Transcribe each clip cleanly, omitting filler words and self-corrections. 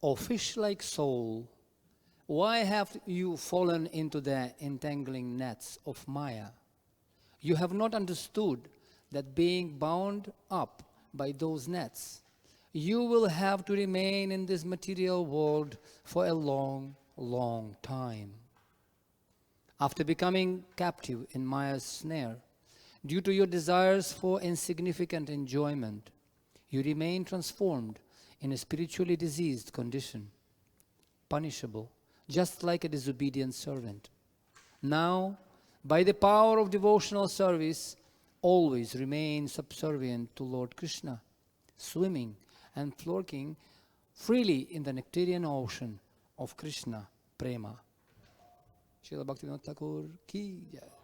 O fish-like soul, why have you fallen into the entangling nets of Maya? You have not understood that being bound up by those nets, you will have to remain in this material world for a long, long time. After becoming captive in Maya's snare, due to your desires for insignificant enjoyment, you remain transformed in a spiritually diseased condition, punishable, just like a disobedient servant. Now, by the power of devotional service, always remain subservient to Lord Krishna, swimming and floating freely in the nectarian ocean of Krishna Prema. Srila Bhaktivinoda Thakur ki jai.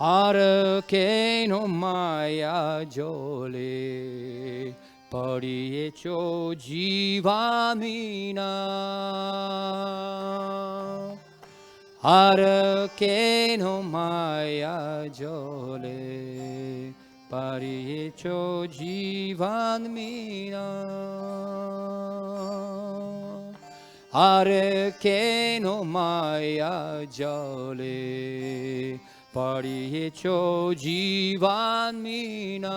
Arcano Maya Jole Pariecho Jivamina Arcano Maya Jole Pariecho Jivamina Arcano Maya Jole Pariyecho Jivan Mina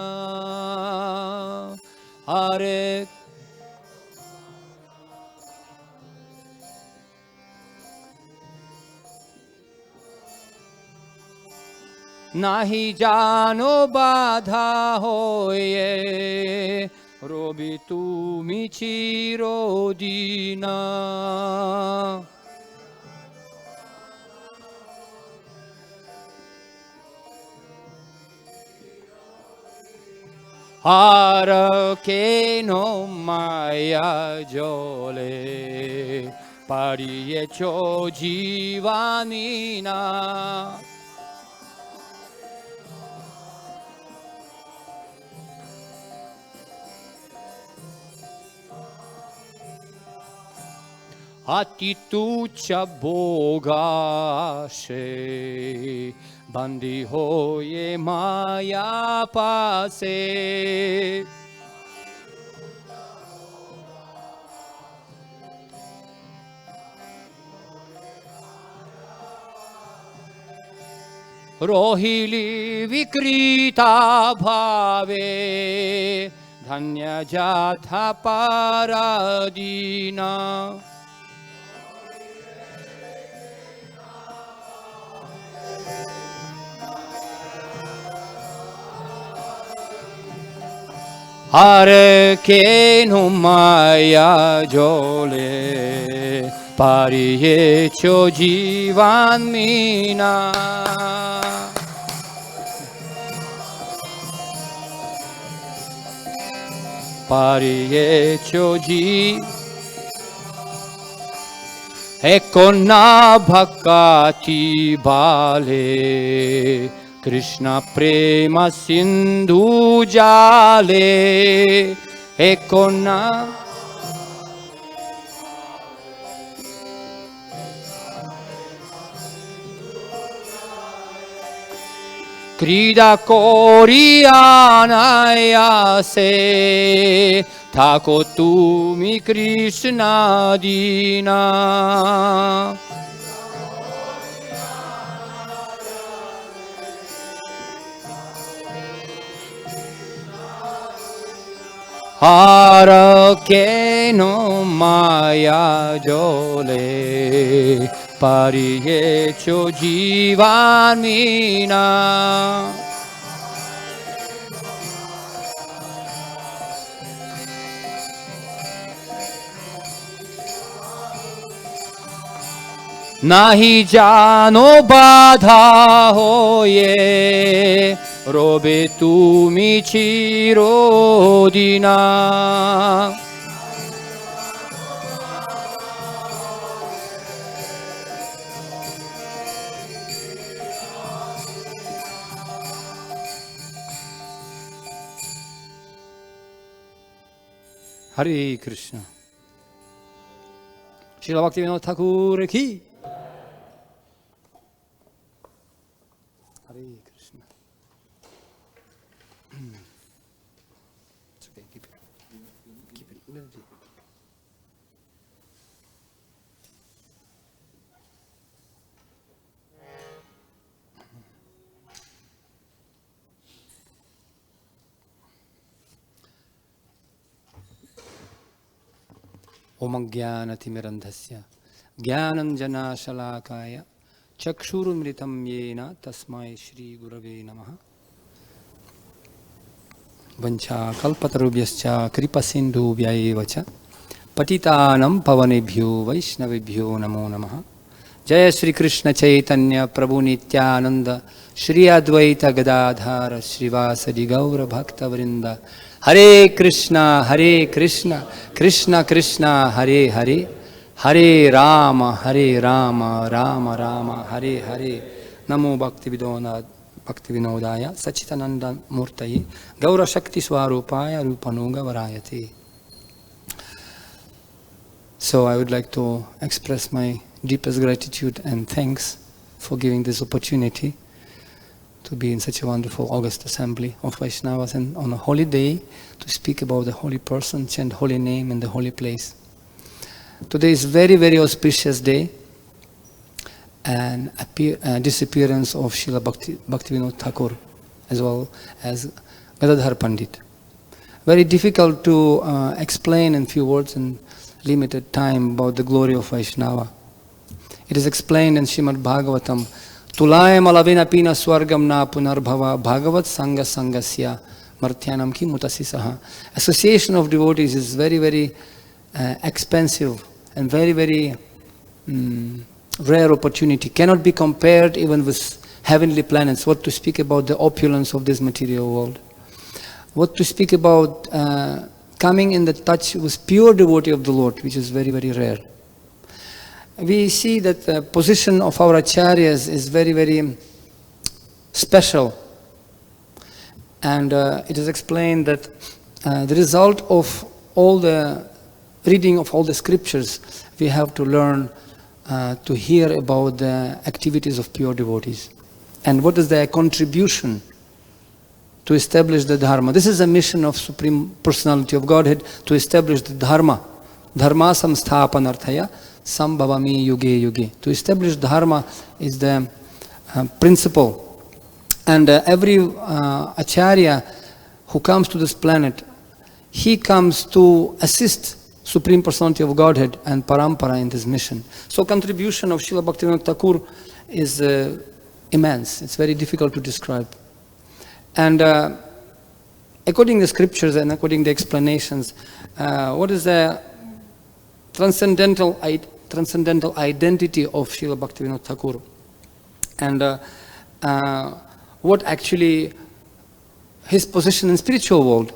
Are Nahi jano badha hoye Robi tu michiro dina Arcano Maya Jole Pariecho Jivanina Atitucha Bogashe Bandi hoye Maya pase Rohili Vikrita Bhave Dhanya Jatha Paradina Arcano Maya Jole Pariecho Jivan Mina Pariecho Jivan Ekona Bhakati Bale Krishna Prema Sindhu Jale Ekona Krida Koriana se Tako tumi Krishna dina Arcano Maya Jole Pariecho Jivan Mina Nahi jano badha hoye Robe tu michiro dina Hare Krishna. Srila Bhaktivinoda Thakura ki. Hare Krishna. It's okay, keep it. Keep it. Let it be. Om Jnanatimirandhasya Jnananjana Shalakaya Chakshurumritam Yena Tasmai Shri Gurave Namaha Vancha Kalpatarubhyascha Kripasindhu Vyayevacha Patitanam Pavanebhyo Vaishnavibhyo Namo Namaha Jaya Shri Krishna Chaitanya Prabhu Nityananda Shri Advaita Gadadhara Srivasadi Gaura Bhakta Vrinda Hare Krishna, Krishna Krishna, Hare Hare, Hare Rama, Rama Rama, Hare Hare. Namo Bhaktivinodaya, Sachitananda Murtaye, Gaura Shakti Swarupaya, Rupanuga Varayate. So I would like to express my deepest gratitude and thanks for giving this opportunity to be in such a wonderful August assembly of Vaishnavas and on a holy day to speak about the holy person, chant holy name in the holy place. Today is very, very auspicious day and disappearance of Srila Bhaktivinoda Thakur as well as Gadadhar Pandit. Very difficult to explain in few words in limited time about the glory of Vaishnava. It is explained in Srimad Bhagavatam, Tulayam alavena pina swargam na punarbhava bhagavat sanga sangasya martyanam ki mutasisaha. Association of devotees is very, very expensive and very, very rare opportunity. Cannot be compared even with heavenly planets. What to speak about the opulence of this material world. What to speak about coming in the touch with pure devotee of the Lord, which is very, very rare. We see that the position of our acharyas is very, very special. And it is explained that the result of all the reading of all the scriptures, we have to learn to hear about the activities of pure devotees. And what is their contribution to establish the Dharma. This is a mission of Supreme Personality of Godhead, to establish the Dharma. Dharma samsthapanarthaya sambhavami yuge yuge. To establish Dharma is the principle. And every acharya who comes to this planet, he comes to assist Supreme Personality of Godhead and Parampara in this mission. So contribution of Srila Bhaktivinoda Thakur is immense. It's very difficult to describe. And according to the scriptures and according to the explanations, what is the transcendental identity of Srila Bhaktivinoda Thakur? And what actually his position in spiritual world?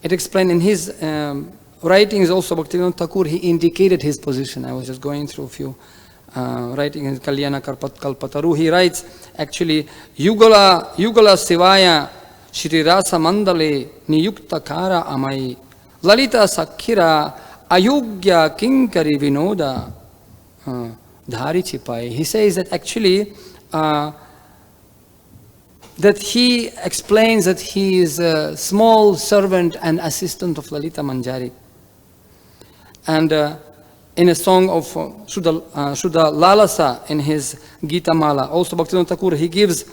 It explained in his writings also, Bhaktivinoda Thakur, he indicated his position. I was just going through a few writing in Kalyana Kalpataru. He writes actually, Yugala Sivaya Shri Rasa Mandale Niyukta Kara Amai Lalita Sakhira Ayugya Kinkari Vinoda Dhari Chipai. He says that actually that he explains that he is a small servant and assistant of Lalita Manjari. And in a song of Shuddha Lalasa in his Gita Mala, also Bhaktivinoda Thakur, he gives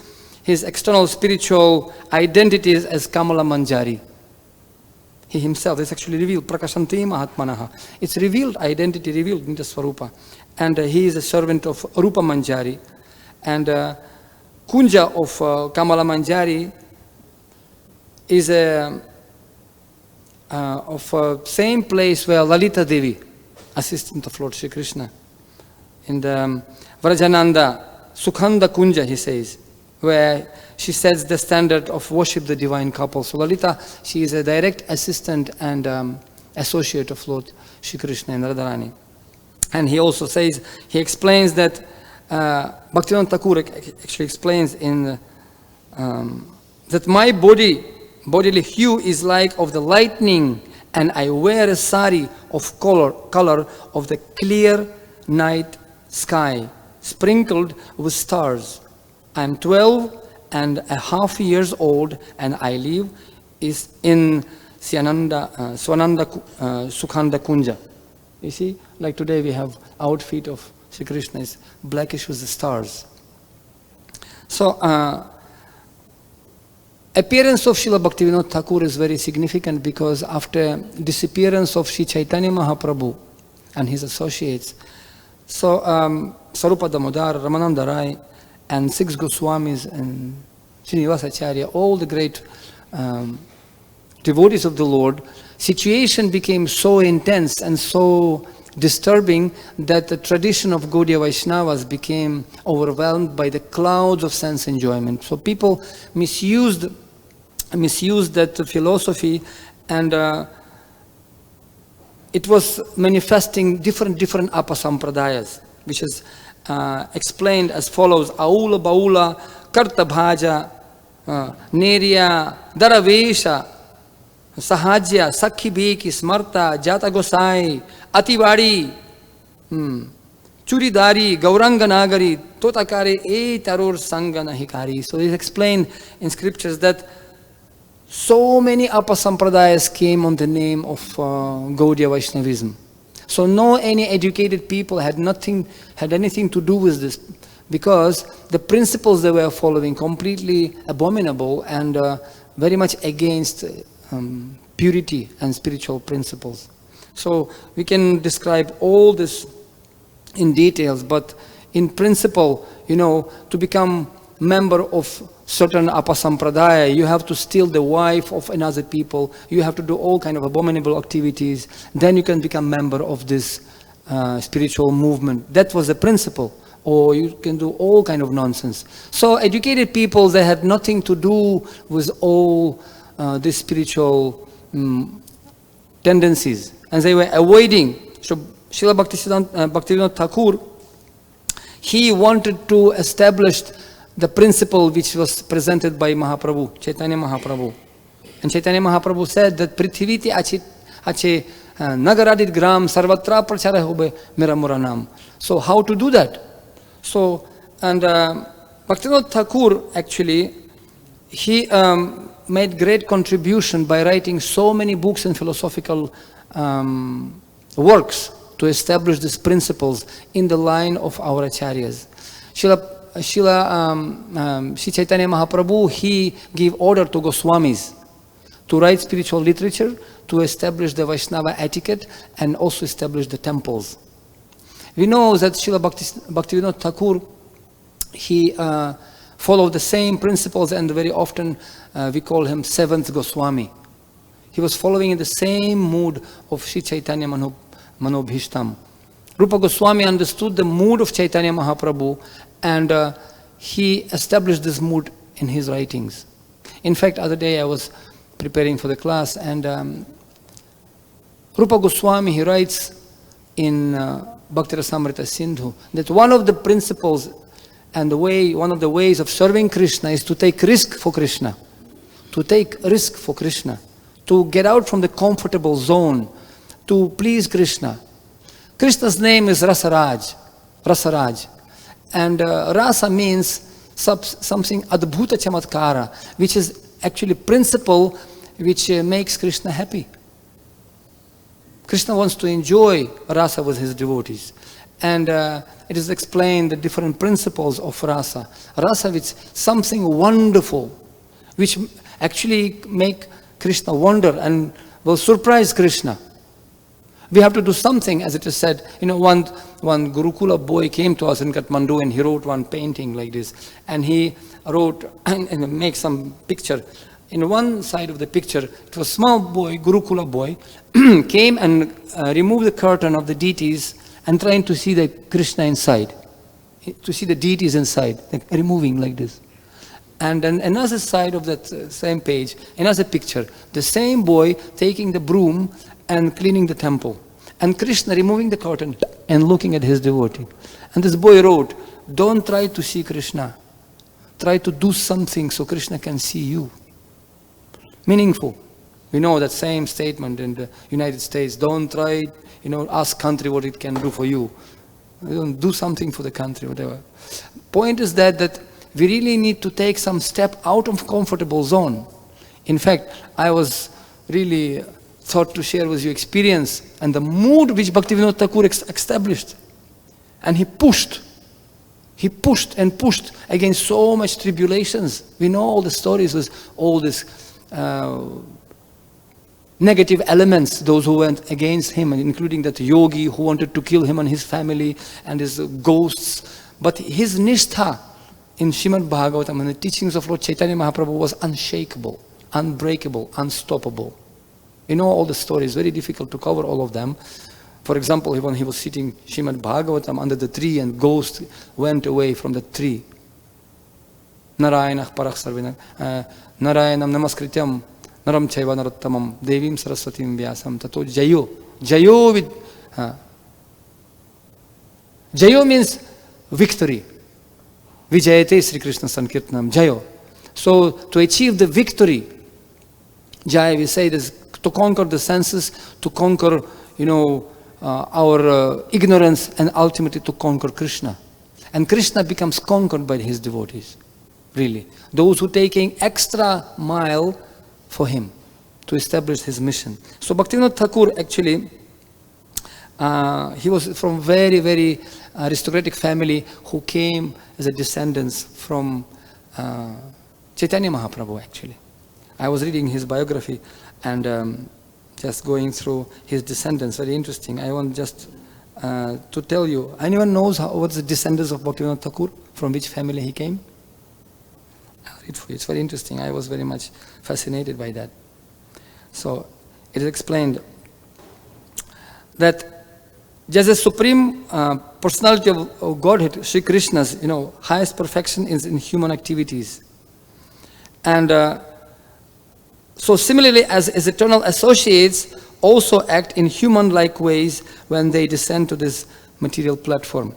his external spiritual identities as Kamala Manjari. He himself is actually revealed, Prakashanti Mahatmanaha. It's revealed, identity revealed in the Swarupa. And he is a servant of Rupa Manjari. And Kunja of Kamala Manjari is of same place where Lalita Devi, assistant of Lord Shri Krishna, in the Vrajananda Sukhanda Kunja, he says, where she sets the standard of worship the divine couple. So Lalita, she is a direct assistant and associate of Lord Shri Krishna and Radharani. And he also says, he explains that Bhaktivinoda Thakur actually explains in that my bodily hue is like of the lightning and I wear a sari of color of the clear night sky, sprinkled with stars. I am 12.5 years old, and I live in Swananda Sukhanda Kunja. You see, like today we have outfit of Sri Krishna is blackish with the stars. So, appearance of Srila Bhaktivinoda Thakur is very significant because after disappearance of Sri Chaitanya Mahaprabhu and his associates, so Sarupa Damodar, Ramananda Rai, and 6 Goswamis and Srinivasacharya, all the great devotees of the Lord, situation became so intense and so disturbing that the tradition of Gaudiya Vaishnavas became overwhelmed by the clouds of sense enjoyment. So people misused that philosophy, and it was manifesting different apasampradayas, which is explained as follows: Aula Baula, Karta Bhaja, Nerya, Daravesha, Sahajya, Sakhi Beki, Smarta, Jata Gosai, Ativadi, Churidari, Gauranga Nagari, Totakare, E Tarur Sangana Hikari. So it's explained in scriptures that so many apasampradayas came on the name of Gaudiya Vaishnavism. So no any educated people had anything to do with this, because the principles they were following completely abominable and very much against purity and spiritual principles. So we can describe all this in details, but in principle, to become member of certain apasampradaya, you have to steal the wife of another people, you have to do all kind of abominable activities, then you can become member of this spiritual movement. That was the principle. Or you can do all kind of nonsense. So educated people, they had nothing to do with all these spiritual tendencies, and they were avoiding. So Srila Bhaktivinoda Thakur, he wanted to establish the principle which was presented by Mahaprabhu, Chaitanya Mahaprabhu. And Chaitanya Mahaprabhu said that Prithiviti ache nagaradit gram sarvatra prachara hobe mera muranam. So how to do that? So, and Bhaktivinoda Thakur actually, he made great contribution by writing so many books and philosophical works to establish these principles in the line of our acharyas. Sri Chaitanya Mahaprabhu, he gave order to Goswamis to write spiritual literature, to establish the Vaishnava etiquette, and also establish the temples. We know that Srila Bhaktivinoda Thakur, he followed the same principles, and very often we call him 7th Goswami. He was following in the same mood of Sri Chaitanya Manobhishtam. Rupa Goswami understood the mood of Chaitanya Mahaprabhu, and he established this mood in his writings. In fact, other day I was preparing for the class, and Rupa Goswami, he writes in Bhakti Rasamrita Sindhu that one of the principles and one of the ways of serving Krishna is to take risk for Krishna. To take risk for Krishna. To get out from the comfortable zone. To please Krishna. Krishna's name is Rasaraj. And Rasa means something Adbhuta Chamatkara, which is actually principle which makes Krishna happy. Krishna wants to enjoy rasa with his devotees. And it is explained the different principles of rasa. Rasa is something wonderful, which actually make Krishna wonder and will surprise Krishna. We have to do something, as it is said. One Gurukula boy came to us in Kathmandu, and he wrote one painting like this. And he wrote and make some picture. In one side of the picture, it was a small boy, Gurukula boy, came and removed the curtain of the deities and trying to see the Krishna inside, to see the deities inside, like removing like this. And then another side of that same page, another picture, the same boy taking the broom and cleaning the temple, and Krishna removing the curtain and looking at his devotee. And this boy wrote, "Don't try to see Krishna. Try to do something so Krishna can see you." Meaningful. We know that same statement in the United States. Don't try, ask country what it can do for you. Don't do something for the country, whatever. Point is that we really need to take some step out of comfortable zone. In fact, I was really thought to share with you experience and the mood which Bhaktivinoda Thakur established. And he pushed and pushed against so much tribulations. We know all the stories with all these negative elements, those who went against him, including that yogi who wanted to kill him and his family and his ghosts. But his nishtha in Srimad Bhagavatam and the teachings of Lord Chaitanya Mahaprabhu was unshakable, unbreakable, unstoppable. We know all the stories, very difficult to cover all of them. For example, when he was sitting Srimad Bhagavatam under the tree and ghost went away from the tree. Narayanah parach sarvina, Narayanam namaskrityam, naram chaiva narottamam, devim saraswatim vyasam, tato jayo. Jayo with... Jayo means victory. Vijayate Sri Krishna Sankirtanam, Jayo. So to achieve the victory, Jaya, we say this, to conquer the senses, to conquer, our ignorance, and ultimately to conquer Krishna. And Krishna becomes conquered by his devotees, really. Those who taking extra mile for him to establish his mission. So Bhaktivinoda Thakur actually, he was from very, very aristocratic family who came as a descendants from Chaitanya Mahaprabhu actually. I was reading his biography and just going through his descendants, very interesting. I want just to tell you, anyone knows what's the descendants of Bhaktivinoda Thakur, from which family he came? I'll read for you. It's very interesting. I was very much fascinated by that. So it is explained that just as supreme personality of Godhead, Sri Krishna's highest perfection is in human activities. And so similarly as eternal associates also act in human-like ways when they descend to this material platform.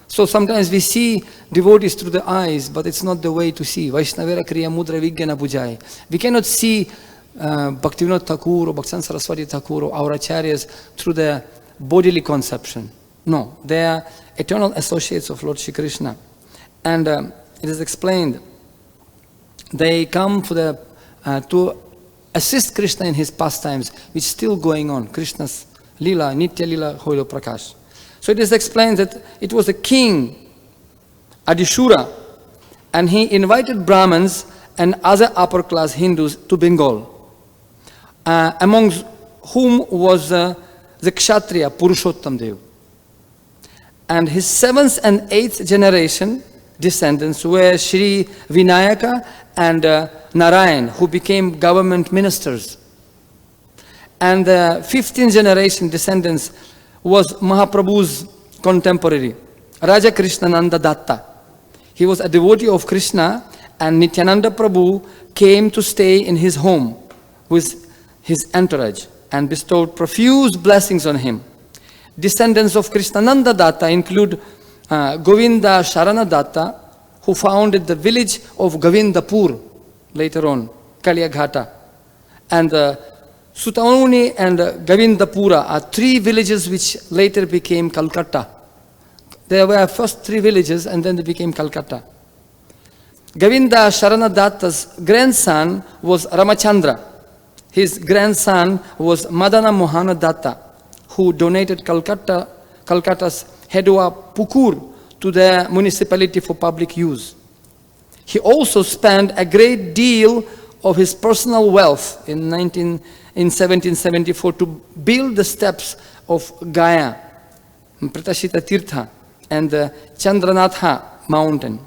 So sometimes we see devotees through the eyes, but it's not the way to see. Vaishnavera kriya mudra vijnana bhujai. We cannot see Bhaktivinoda Thakur or Bhaktivedanta Saraswati Thakur or our acharyas through the bodily conception. No, they are eternal associates of Lord Shri Krishna. And it is explained, they come for to assist Krishna in his pastimes, which is still going on. Krishna's Lila, Nitya Lila, Hoilo Prakash. So it is explained that it was the king, Adishura, and he invited Brahmins and other upper class Hindus to Bengal, amongst whom was the Kshatriya, Purushottam Dev. And his 7th and 8th generation descendants were Shri Vinayaka and Narayan, who became government ministers. And the 15th generation descendants was Mahaprabhu's contemporary, Raja Krishnananda Datta. He was a devotee of Krishna, and Nityananda Prabhu came to stay in his home with his entourage and bestowed profuse blessings on him. Descendants of Krishnananda Datta include Govinda Sharana Datta, who founded the village of Govindapur, later on, Kaliyaghata. And Sutauni and Govindapura are 3 villages which later became Calcutta. There were first 3 villages and then they became Calcutta. Govinda Sharana Datta's grandson was Ramachandra. His grandson was Madana Mohana Datta, who donated Calcutta's Hedua Pukur to the municipality for public use. He also spent a great deal of his personal wealth in 1774 to build the steps of Gaya, Pratashita Tirtha, and the Chandranatha mountain.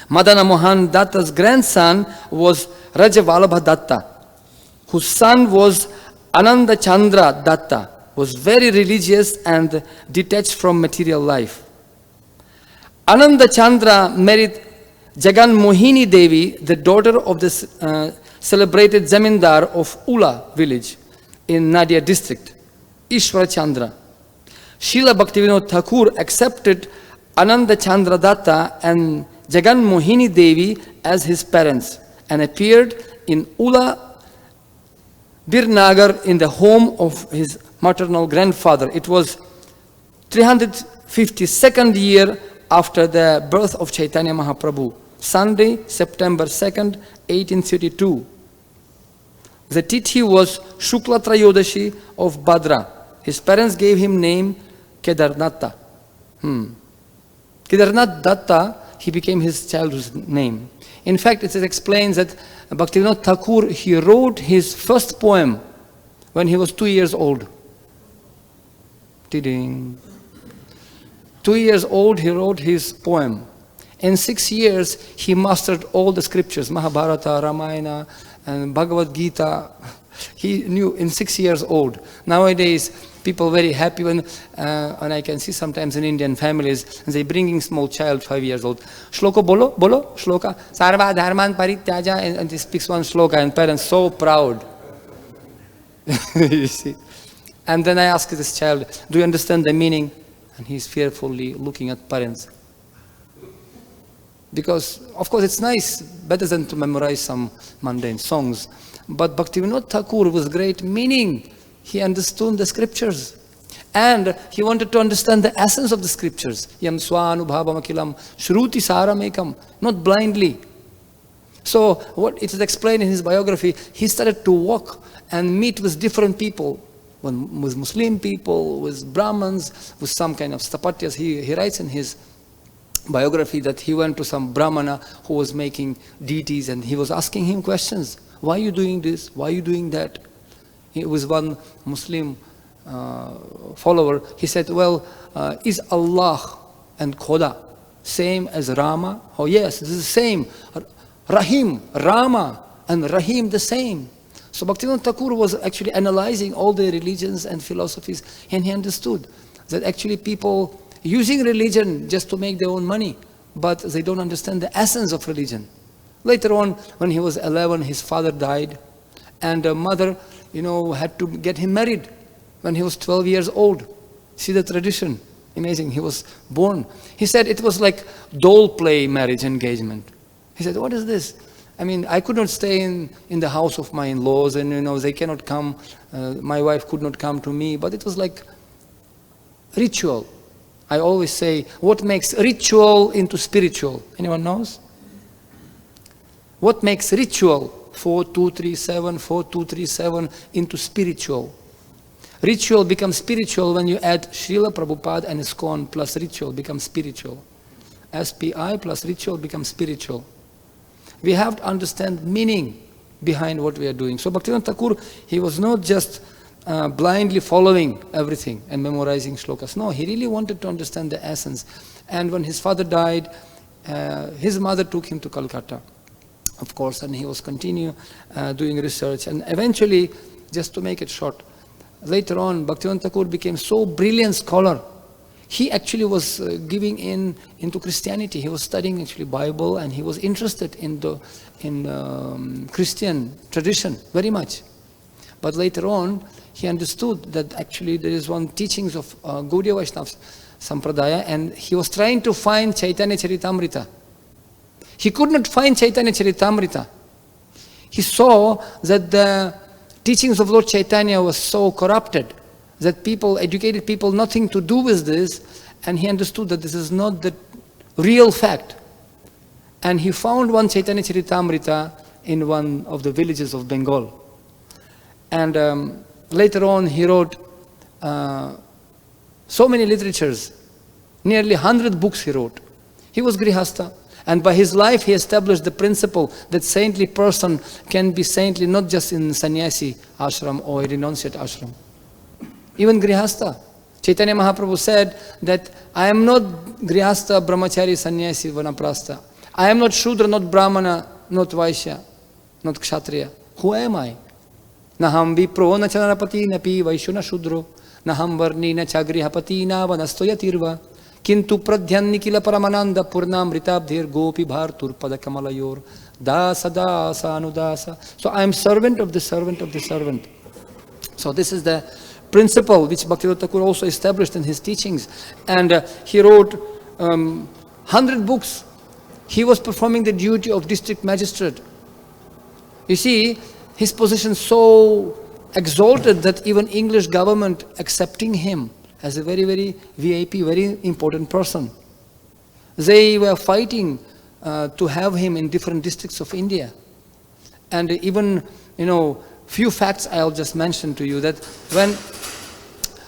Madana Mohan Datta's grandson was Rajavalabha Datta, whose son was Ananda Chandra Datta, was very religious and detached from material life. Ananda Chandra married Jagan Mohini Devi, the daughter of the celebrated Zamindar of Ula village in Nadia district, Ishwara Chandra. Srila Bhaktivinoda Thakur accepted Ananda Chandra Datta and Jagan Mohini Devi as his parents and appeared in Ula Birnagar in the home of his maternal grandfather. It was 352nd year after the birth of Chaitanya Mahaprabhu. Sunday, September 2nd, 1832. The Tithi was Shukla Trayodashi of Bhadra. His parents gave him name Kedarnath. Kedarnath Datta, he became his childhood name. In fact, it explains that Bhaktivinoda Thakur, he wrote his first poem when he was 2 years old. 2 years old, he wrote his poem. In 6 years, he mastered all the scriptures, Mahabharata, Ramayana, and Bhagavad Gita. He knew in 6 years old. Nowadays, people very happy when I can see sometimes in Indian families, they bringing small child, 5 years old. Shloka bolo, shloka. Sarva dharman parityaja, and he speaks one shloka, and parents so proud. You see. And then I ask this child, do you understand the meaning? And he's fearfully looking at parents. Because, of course, it's nice, better than to memorize some mundane songs. But Bhaktivinoda Thakur with great meaning, he understood the scriptures. And he wanted to understand the essence of the scriptures. Yam swanubhavam akilam shruti saramekam, not blindly. So, what it is explained in his biography, he started to walk and meet with different people. With Muslim people, with Brahmins, with some kind of stapatyas. He writes in his biography that he went to some Brahmana who was making deities, and he was asking him questions. Why are you doing this? Why are you doing that? It was one Muslim follower. He said, well, is Allah and Khoda same as Rama? Oh yes, this is the same. Rahim, Rama and Rahim the same. So Bhaktivinoda Thakur was actually analyzing all the religions and philosophies, and he understood that actually people using religion just to make their own money, but they don't understand the essence of religion. Later on, when he was 11, his father died, and a mother, had to get him married when he was 12 years old. See the tradition, amazing. He was born. He said it was like doll play marriage engagement. He said, what is this? I mean, I could not stay in the house of my in-laws, and they cannot come. My wife could not come to me, but it was like ritual. I always say, what makes ritual into spiritual? Anyone knows? What makes ritual 4237 into spiritual? Ritual becomes spiritual when you add Srila, Prabhupada and ISKCON plus ritual becomes spiritual. SPI plus ritual becomes spiritual. We have to understand meaning behind what we are doing. So Bhaktivinoda Thakur, he was not just blindly following everything and memorizing shlokas. No, he really wanted to understand the essence. And when his father died, his mother took him to Calcutta, of course, and he was continue doing research. And eventually, just to make it short, later on, Bhaktivinoda Thakur became so brilliant scholar. He actually was giving into Christianity. He was studying actually Bible, and he was interested in Christian tradition very much. But later on, he understood that actually there is one teachings of Gaudiya Vaishnava Sampradaya, and he was trying to find Chaitanya Charitamrita. He could not find Chaitanya Charitamrita. He saw that the teachings of Lord Chaitanya was so corrupted that educated people, nothing to do with this, and he understood that this is not the real fact. And he found one Chaitanya Charitamrita in one of the villages of Bengal. And later on, he wrote so many literatures, nearly 100 books he wrote. He was Grihastha, and by his life he established the principle that saintly person can be saintly not just in sannyasi ashram or renunciate ashram. Even Grihastha. Chaitanya Mahaprabhu said that I am not Grihastha, Brahmachari, Sannyasi, Vanaprastha. I am not Shudra, not Brahmana, not Vaishya, not Kshatriya. Who am I? Naham Vipro, na Chanarapati, na Pi Vaishuna Shudro, Naham Varni, na Chagrihapati, na Vanastoyatirva, Kintu Pradhyan Nikila Paramananda, Purnam Ritabdhir, Gopi Bhartur, Padakamalayur, Dasa Dasa Anudasa. So I am servant of the servant of the servant. So this is the principle which Bhaktivinoda Thakur also established in his teachings. And he wrote 100 books. He was performing the duty of district magistrate. You see, his position so exalted that even English government accepting him as a very, very VIP, very important person. They were fighting to have him in different districts of India. And even, few facts I'll just mention to you, that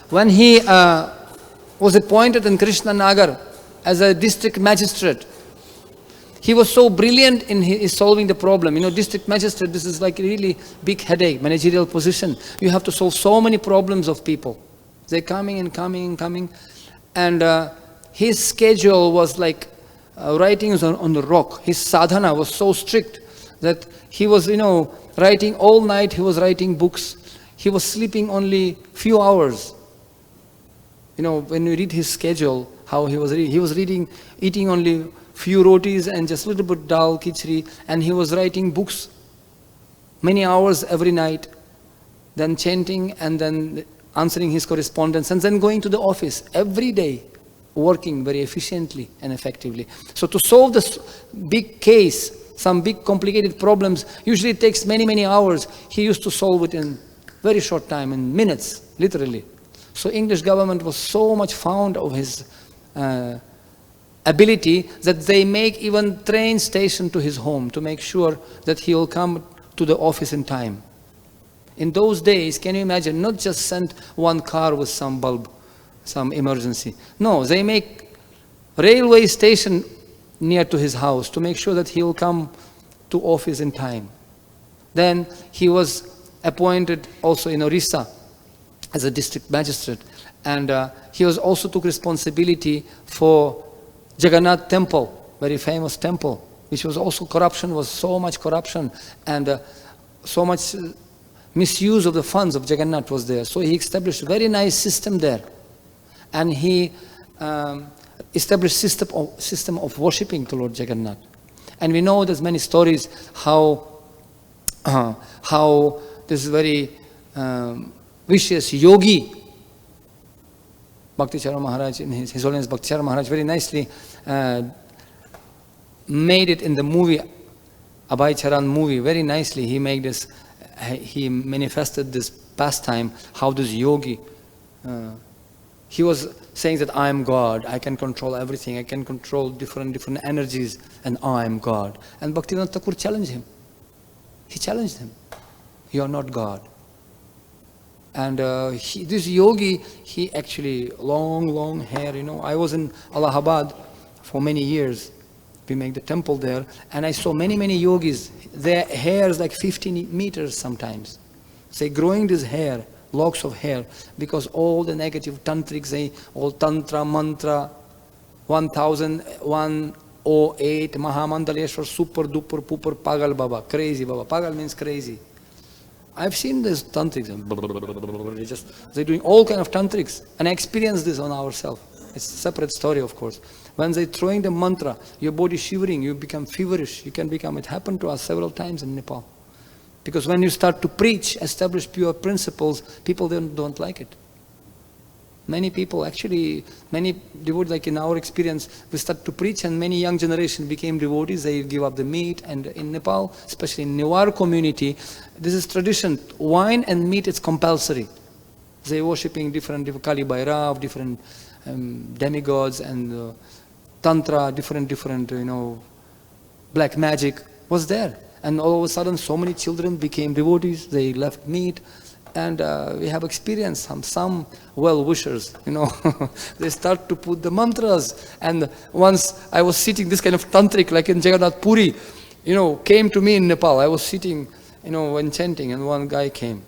when he was appointed in Krishnanagar as a district magistrate, he was so brilliant in his solving the problem. District magistrate, this is like a really big headache, managerial position. You have to solve so many problems of people. They're coming and coming and coming. And his schedule was like writings on the rock. His sadhana was so strict that he was, writing all night. He was writing books. He was sleeping only few hours. When you read his schedule, how he was eating only few rotis and just a little bit dal, khichdi, and he was writing books many hours every night, then chanting and then answering his correspondence, and then going to the office every day, working very efficiently and effectively. So to solve this big case, some big complicated problems, usually it takes many, many hours. He used to solve it in very short time, in minutes, literally. So English government was so much fond of his ability that they make even train station to his home to make sure that he will come to the office in time. In those days, can you imagine, not just send one car with some bulb, some emergency. No, they make railway station near to his house to make sure that he will come to office in time. Then he was appointed also in Orissa as a district magistrate, and he was also took responsibility for Jagannath temple, very famous temple, which was also corruption, was so much corruption and so much misuse of the funds of Jagannath was there. So he established a very nice system there, and he established system of worshipping to Lord Jagannath. And we know there's many stories how this very vicious yogi, Bhakti Maharaj, in His Holiness Bhakti Maharaj, very nicely made it in the movie, Abhay Charan movie, very nicely. He manifested this pastime, how this yogi, he was saying that I am God, I can control everything, I can control different energies, and I am God. And Bhaktivinoda Thakur challenged him. He challenged him. You are not God. And this yogi, he actually, long hair, I was in Allahabad for many years. We make the temple there, and I saw many yogis. Their hair is like 15 meters sometimes. They growing this hair, locks of hair, because all the negative tantrics, all tantra, mantra, 1008, Mahamandaleshwar, super duper pooper, Pagal Baba, crazy Baba. Pagal means crazy. I've seen these tantrics, they're doing all kind of tantrics, and I experienced this on ourselves. It's a separate story, of course. When they're throwing the mantra, your body shivering, you become feverish. It happened to us several times in Nepal. Because when you start to preach, establish pure principles, people don't like it. Many people, actually, many devotees, like in our experience, we start to preach and many young generation became devotees, they give up the meat. And in Nepal, especially in Newar community, this is tradition. Wine and meat is compulsory. They're worshipping different Kali Bhairav, different demigods and tantra, different, black magic was there. And all of a sudden, so many children became devotees, they left meat. And we have experienced some well-wishers, they start to put the mantras. And once I was sitting, this kind of tantric, like in Jagannath Puri, came to me in Nepal. I was sitting, when chanting, and one guy came.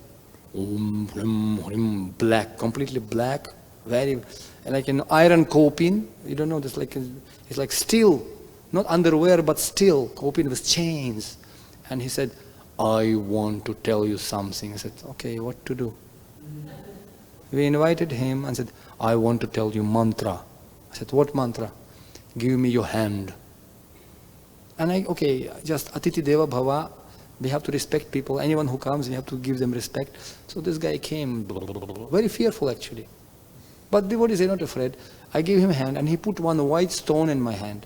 Black, completely black, very, like an iron kopin. You don't know, this it's like steel, not underwear, but steel, kopin with chains. And he said, I want to tell you something. I said, okay, what to do? We invited him and said, I want to tell you mantra. I said, what mantra? Give me your hand. And just Atiti Deva Bhava, we have to respect people. Anyone who comes, we have to give them respect. So this guy came, very fearful actually. But devotees are not afraid. I gave him a hand and he put one white stone in my hand.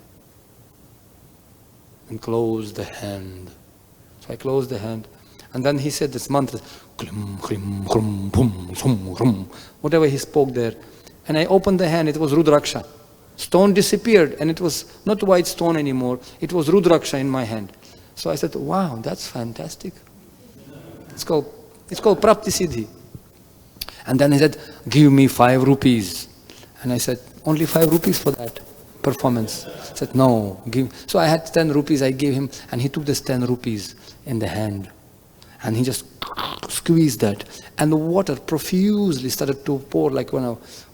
And closed the hand. I closed the hand. And then he said this mantra, klim, klim, krum, bum, sum, rum, whatever he spoke there. And I opened the hand, it was Rudraksha. Stone disappeared, and it was not white stone anymore. It was Rudraksha in my hand. So I said, wow, that's fantastic. It's called Prapti Siddhi. And then he said, give me 5 rupees. And I said, only 5 rupees for that performance. He said, no, give. So I had 10 rupees, I gave him, and he took this 10 rupees in the hand. And he just squeezed that. And the water profusely started to pour like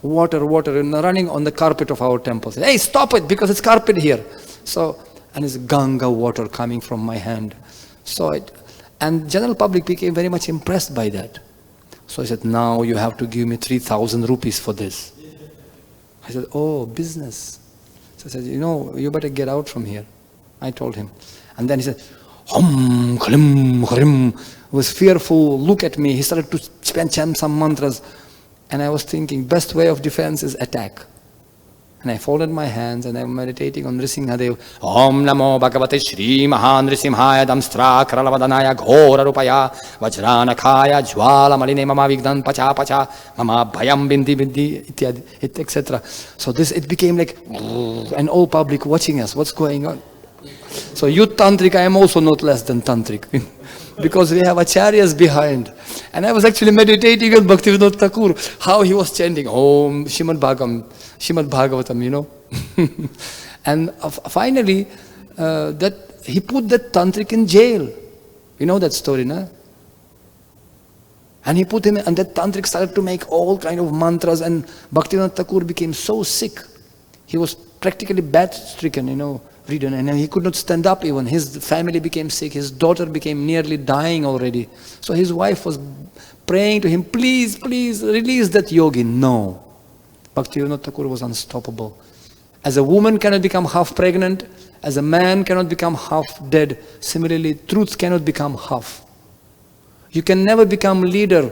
water, and running on the carpet of our temple. Said, hey, stop it, because it's carpet here. So, and it's Ganga water coming from my hand. And general public became very much impressed by that. So I said, now you have to give me 3,000 rupees for this. I said, oh, business. So I said, you better get out from here. I told him. And then he said, hum, klim, krim, was fearful, look at me. He started to chant some mantras. And I was thinking, best way of defense is attack. And I folded my hands and I'm meditating on Nrisimhadev. Om Namo Bhagavate Shri Mahanrisimhaya Damstra Kralavadanaya Ghora Rupaya Vajranakaya Jwala Maline Mama Vigdan Pacha Pacha Mama Bhayam Bindi Bindi, etc. So it became like, and all public watching us, what's going on? So youth tantric, I am also not less than tantric. Because we have acharyas behind. And I was actually meditating on Bhaktivinoda Thakur, how he was chanting, Om Shrimad Bhagavatam, And finally, that he put that tantric in jail. You know that story, no? And he put him, and that tantric started to make all kind of mantras, and Bhaktivinoda Thakur became so sick. He was practically bed-stricken, ridden, and he could not stand up even. His family became sick. His daughter became nearly dying already. So his wife was praying to him, please, please, release that yogi. No. Bhaktivinoda Thakur was unstoppable. As a woman cannot become half pregnant, as a man cannot become half dead, similarly, truth cannot become half. You can never become leader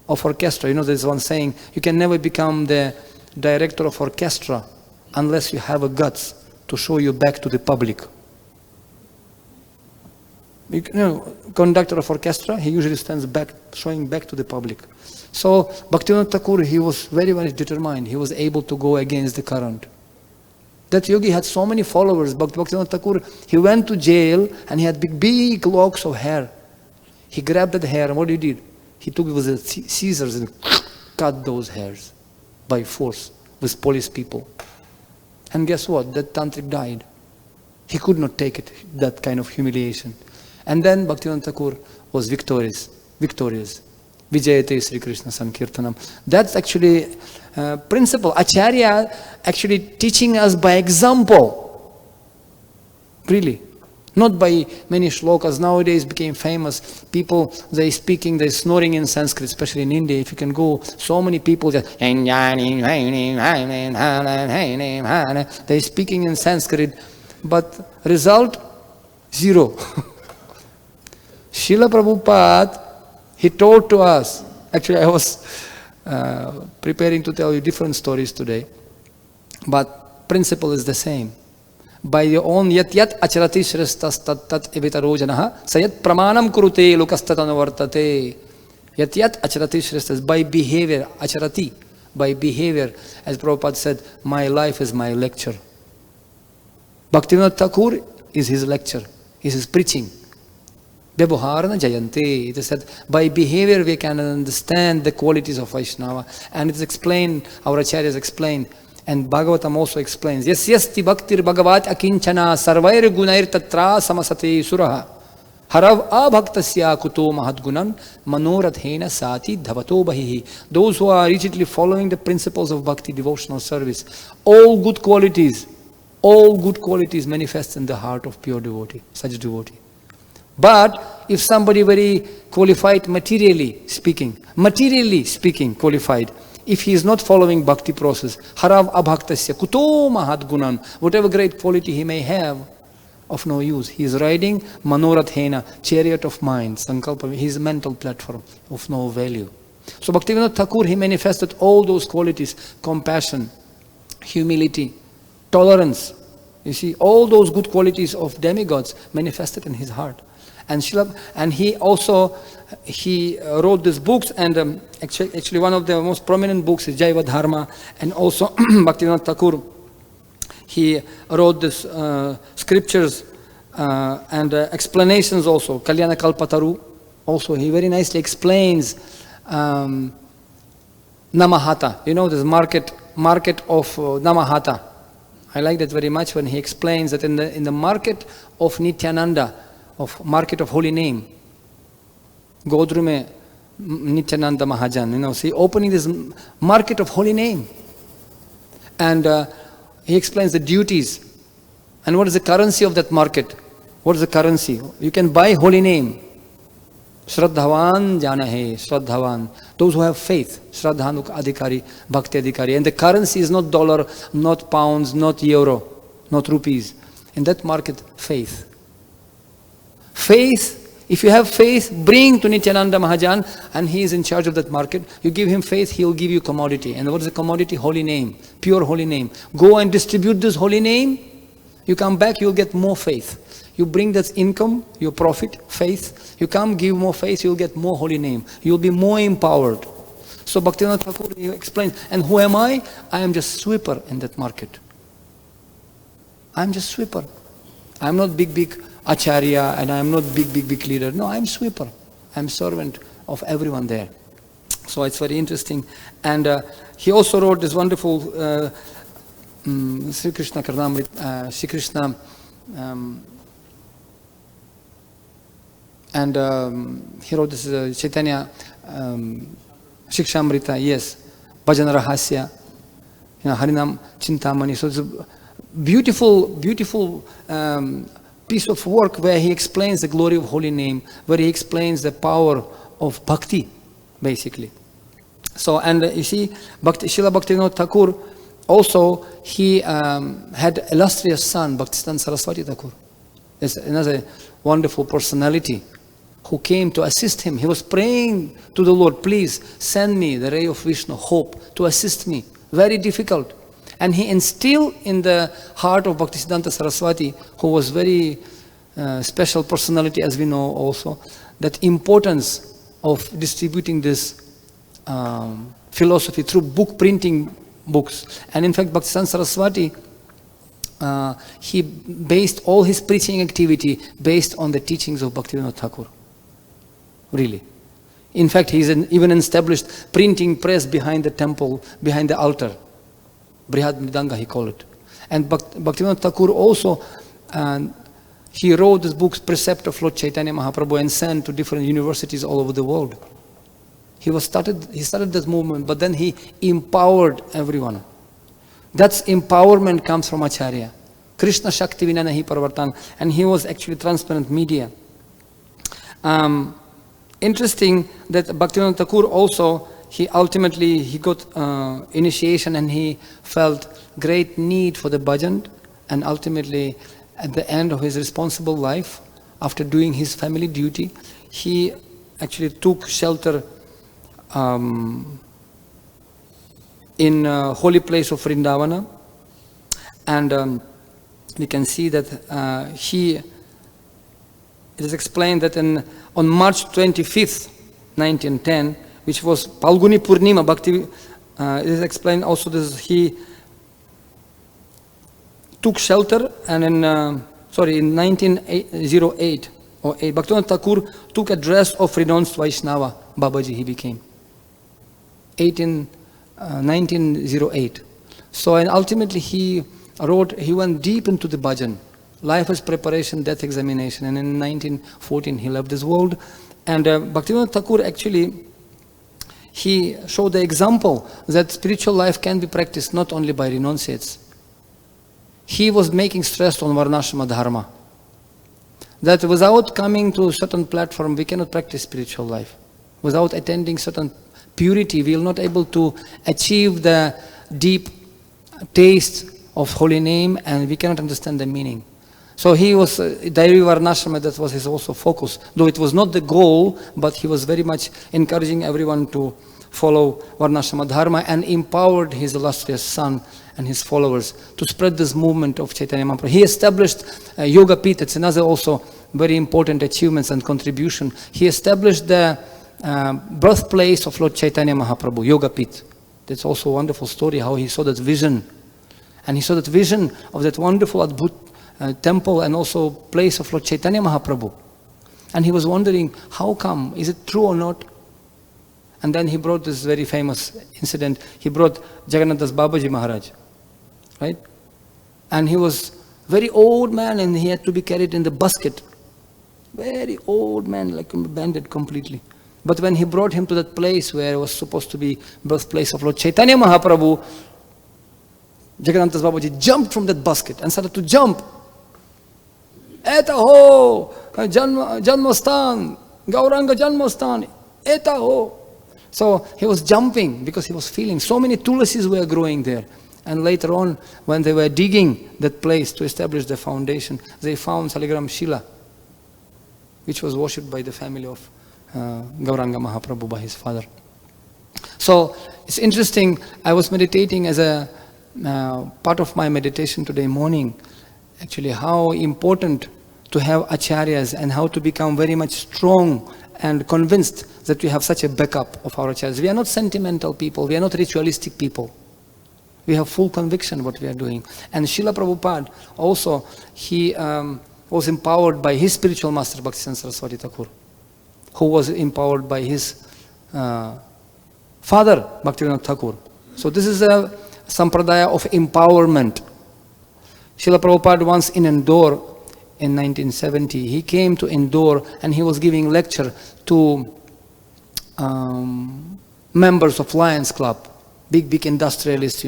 of orchestra. There's one saying, you can never become the director of orchestra unless you have a guts to show you back to the public. Conductor of orchestra, he usually stands back, showing back to the public. So Bhaktivinoda Thakur, he was very, very determined. He was able to go against the current. That yogi had so many followers. Bhaktivinoda Thakur, he went to jail and he had big locks of hair. He grabbed that hair, and what he did? He took it with the scissors and cut those hairs by force with police people. And guess what? That tantric died. He could not take it, that kind of humiliation. And then Bhaktivinoda Thakur was victorious. Vijayate Sri Krishna Sankirtanam. That's actually principle. Acharya actually teaching us by example. Really. Not by many shlokas. Nowadays became famous. People, they're snoring in Sanskrit, especially in India. If you can go, so many people, they're speaking in Sanskrit. But result, zero. Srila Prabhupada, he told to us, actually I was preparing to tell you different stories today, but principle is the same. By your own yat acharati shrastas tat evitaro janaha sayat pramanam kurute lokastatanuvartate. Yat acharati shrastas, by behavior, acharati, by behavior, as Prabhupada said, my life is my lecture. Bhaktivinoda Thakur is his lecture, is his preaching. Vyabharana jayante. It is said, by behavior we can understand the qualities of Vaishnava. And it is explained, our acharyas explain, and Bhagavatam also explains, yes, yasti bhaktir bhagavat akinchana sarvair gunair tatra samasate suraha harav abhaktasya kuto mahadgunan manoradhena sati dhavato bahihi. Those who are rigidly following the principles of bhakti, devotional service, all good qualities manifest in the heart of pure devotee, such devotee. But if somebody very qualified materially speaking qualified, if he is not following bhakti process, harav abhaktasya kuto mahadgunan, whatever great quality he may have, of no use. He is riding manorathena, chariot of mind, sankalpa, his mental platform, of no value. So Bhaktivinoda Thakur, he manifested all those qualities, compassion, humility, tolerance. You see, all those good qualities of demigods manifested in his heart. And he also wrote these books, and actually one of the most prominent books is Jaiva Dharma, and also Bhaktivinoda Thakur. He wrote these scriptures and explanations also. Kalyana Kalpataru also, he very nicely explains Namahata. You know, this market of Namahata. I like that very much when he explains that in the market of Nityananda, of market of holy name, Godrume Nityananda Mahajan, you know, see, opening this market of holy name. And he explains the duties. And what is the currency of that market? What is the currency? You can buy holy name. Shraddhavan jana hai, Shraddhavan. Those who have faith. Shraddhanuk adhikari, bhakti adhikari. And the currency is not dollar, not pounds, not euro, not rupees. In that market, faith. Faith, if you have faith, bring to Nityananda Mahajan, and he is in charge of that market. You give him faith, he will give you commodity. And what is the commodity? Holy name, pure holy name. Go and distribute this holy name. You come back, you will get more faith. You bring that income, your profit, faith. You come, give more faith, you will get more holy name. You will be more empowered. So Bhaktivinoda Thakur, he explains, and who am I? I am just sweeper in that market. I am just sweeper. I am not big acharya, and I am not big leader. No, I am sweeper. I am servant of everyone there. So it's very interesting. And he also wrote this wonderful Sri Krishna Karnamrita, Sri Krishna, and he wrote this Chaitanya Shikshamrita, yes, Bhajana Rahasya, you know, Harinam Chintamani. So it's a beautiful piece of work where he explains the glory of holy name, where he explains the power of bhakti, basically. So, and you see, Srila Bhaktivinoda Thakur, also, he had illustrious son, Bhaktisiddhanta Saraswati Thakur. There's another wonderful personality who came to assist him. He was praying to the Lord, please send me the ray of Vishnu, hope, to assist me. Very difficult. And he instilled in the heart of Bhaktisiddhanta Saraswati, who was very special personality, as we know also, that importance of distributing this philosophy through book printing books. And in fact, Bhaktisiddhanta Saraswati, he based all his preaching activity based on the teachings of Bhaktivinoda Thakur. Really. In fact, he's even established printing press behind the temple, behind the altar. Brihad Mridanga, he called it. And Bhaktivinoda Thakur also, he wrote these books, Precept of Lord Chaitanya Mahaprabhu, and sent to different universities all over the world. He started this movement, but then he empowered everyone. That's empowerment comes from Acharya. Krishna Shakti Vinana Hi Parvartan. And he was actually transparent media. Interesting that Bhaktivinoda Thakur also, he ultimately got initiation, and he felt great need for the bhajan, and ultimately at the end of his responsible life, after doing his family duty, he actually took shelter in holy place of Vrindavana, and we can see that it is explained that on March 25th, 1910, which was Palguni Purnima, Bhakti, it is explained also this, he took shelter, and in 1908, Bhaktivinoda Thakur took a dress of renounced Vaishnava, Babaji he became. 1908. So, and ultimately he went deep into the bhajan, life as preparation, death examination, and in 1914 he left this world. And Bhaktivinoda Thakur actually, he showed the example that spiritual life can be practiced not only by renunciates. He was making stress on Varnashrama Dharma, that without coming to a certain platform, we cannot practice spiritual life. Without attending certain purity, we will not able to achieve the deep taste of holy name, and we cannot understand the meaning. So he was Daivi Varnashrama, that was his also focus. Though it was not the goal, but he was very much encouraging everyone to follow Varnashrama Dharma, and empowered his illustrious son and his followers to spread this movement of Chaitanya Mahaprabhu. He established Yoga Pith. It's another also very important achievements and contribution. He established the birthplace of Lord Chaitanya Mahaprabhu, Yoga Pit. That's also a wonderful story, how he saw that vision. And he saw that vision of that wonderful Adbhut temple and also place of Lord Chaitanya Mahaprabhu. And he was wondering, how come? Is it true or not? And then he brought this very famous incident. He brought Jagannath Das Babaji Maharaj, right? And he was very old man and he had to be carried in the basket. Very old man, like abandoned completely. But when he brought him to that place where it was supposed to be birthplace of Lord Chaitanya Mahaprabhu, Jagannath Das Babaji jumped from that basket and started to jump. Eta ho! Janmastan! Gauranga Janmastan! Eta ho! So he was jumping because he was feeling so many tulasis were growing there. And later on, when they were digging that place to establish the foundation, they found Saligram Shila, which was worshipped by the family of Gauranga Mahaprabhu by his father. So it's interesting, I was meditating as a part of my meditation today morning, actually how important to have acharyas and how to become very much strong and convinced that we have such a backup of our acharyas. We are not sentimental people, we are not ritualistic people. We have full conviction what we are doing. And Srila Prabhupada also, he was empowered by his spiritual master Bhaktisiddhanta Saraswati Thakur, who was empowered by his father Bhaktivinoda Thakur. So this is a sampradaya of empowerment. Srila Prabhupada once in Indore in 1970, he came to Indore and he was giving lecture to members of Lions Club. Big industrialists,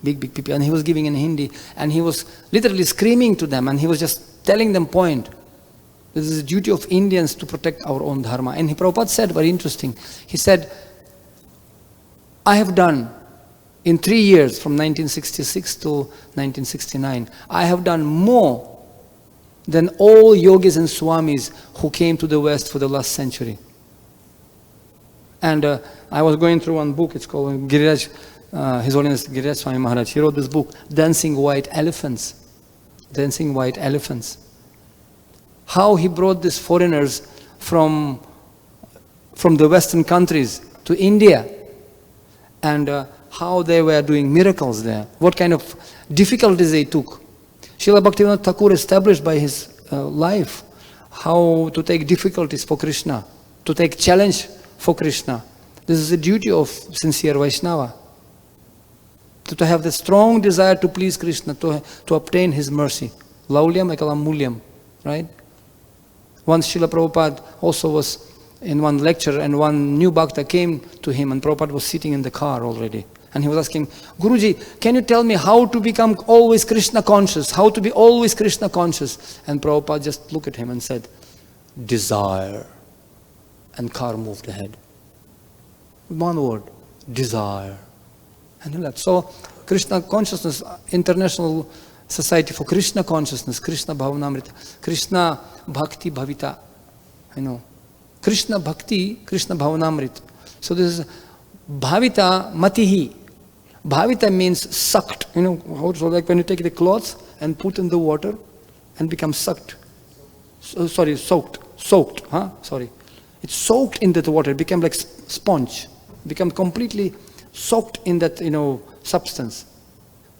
big people, and he was giving in Hindi, and he was literally screaming to them, and he was just telling them point. This is the duty of Indians to protect our own dharma. And Prabhupada said, very interesting, he said, I have done, in 3 years, from 1966 to 1969, I have done more than all yogis and swamis who came to the West for the last century. And I was going through one book, it's called Giriraj, His Holiness Giriraj Swami Maharaj. He wrote this book, Dancing White Elephants. Dancing White Elephants. How he brought these foreigners from the Western countries to India, and how they were doing miracles there. What kind of difficulties they took. Srila Bhaktivinoda Thakur established by his life how to take difficulties for Krishna, to take challenge for Krishna. This is the duty of sincere Vaishnava. To have the strong desire to please Krishna, to obtain his mercy. Laulyam ekalam mulyam, right? Once Srila Prabhupada also was in one lecture and one new bhakta came to him and Prabhupada was sitting in the car already. And he was asking, Guruji, can you tell me how to become always Krishna conscious? How to be always Krishna conscious? And Prabhupada just looked at him and said, desire. And car moved ahead. One word, desire. And he left. So, Krishna consciousness, International Society for Krishna Consciousness, Krishna Bhavanamrita, Krishna Bhakti Bhavita, Krishna Bhakti, Krishna Bhavanamrita. So this is Bhavita Matihi. Bhavita means sucked. So like when you take the cloth and put in the water and become sucked. Soaked. It's soaked in that water, it became like sponge, become completely soaked in that, substance,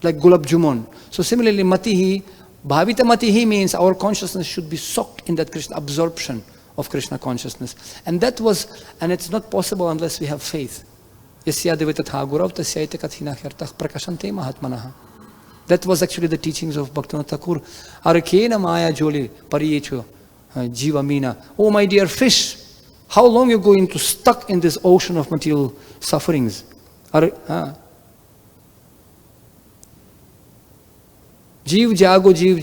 like gulab jamun. So similarly, matihi, bhavita matihi means our consciousness should be soaked in that Krishna absorption of Krishna consciousness. And it's not possible unless we have faith. That was actually the teachings of Bhaktivinoda Thakur. Arakena maya joli pariyecho jiva mina. Oh my dear fish, how long you going to stuck in this ocean of material sufferings? Jeev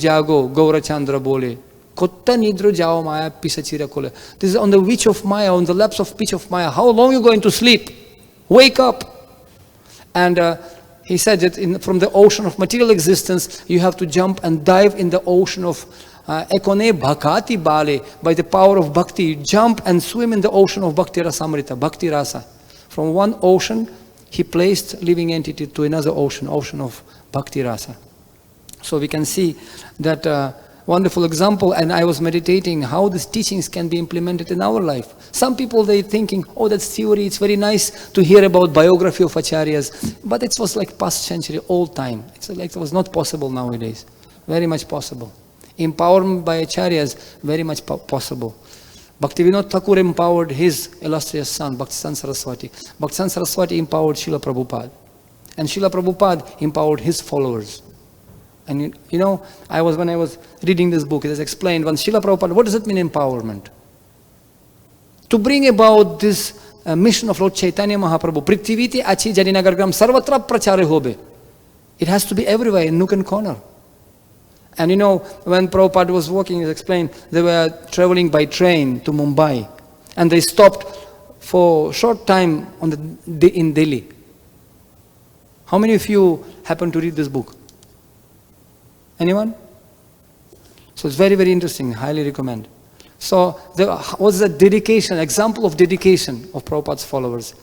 jago, Gaura Chandra bole. Kotta nidro jao maya pisachira kole. This is on the witch of Maya, on the laps of pitch of Maya. How long you going to sleep? Wake up. And he said that from the ocean of material existence, you have to jump and dive in the ocean of ekone bhakati bale. By the power of bhakti, you jump and swim in the ocean of bhakti rasamrita, bhakti rasa. From one ocean, he placed living entity to another ocean of bhakti rasa. So we can see that wonderful example, and I was meditating how these teachings can be implemented in our life. Some people, they thinking, oh, that's theory, it's very nice to hear about biography of acharyas, but it was like past century, old time. It's like it was not possible nowadays. Very much possible. Empowerment by acharyas, very much possible. Bhaktivinoda Thakur empowered his illustrious son, Bhaktisiddhanta Saraswati. Bhaktisiddhanta Saraswati empowered Srila Prabhupada. And Srila Prabhupada empowered his followers. And you know, when I was reading this book, it is explained, when Srila Prabhupada, what does it mean empowerment? To bring about this mission of Lord Chaitanya Mahaprabhu, Prithiviti Achi Jarinagargram Sarvatra Prachare Hobe. It has to be everywhere, in nook and corner. And you know, when Prabhupada was walking, it explained, they were traveling by train to Mumbai. And they stopped for a short time in Delhi. How many of you happen to read this book? Anyone? So it's very, very interesting. Highly recommend. So there was a dedication, example of dedication of Prabhupada's followers.